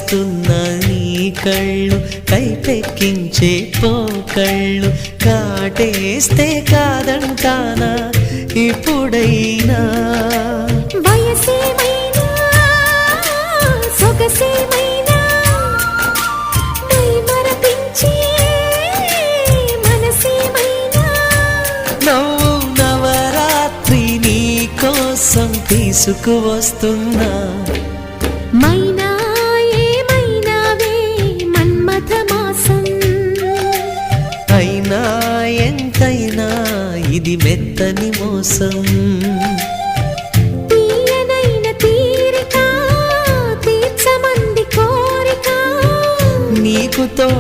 కవ్విస్తున్న నీ కళ్ళు కైపెక్కించే పోకళ్ళు కాటేస్తే కాదంటానా ఇప్పుడైనా వయసేమైనా సొగసేమైనా మరపించే మనసేమైనా నవ్వు నవరాత్రి నీ కోసం తీసుకువస్తున్నా మైనా ఏమైనావే మన్మథ మాసం అయినా ఎంతైనా ఇది మెత్తని మోసం తీయనైన తీరిక తీర్చమంది కోరిక నీకు తోడు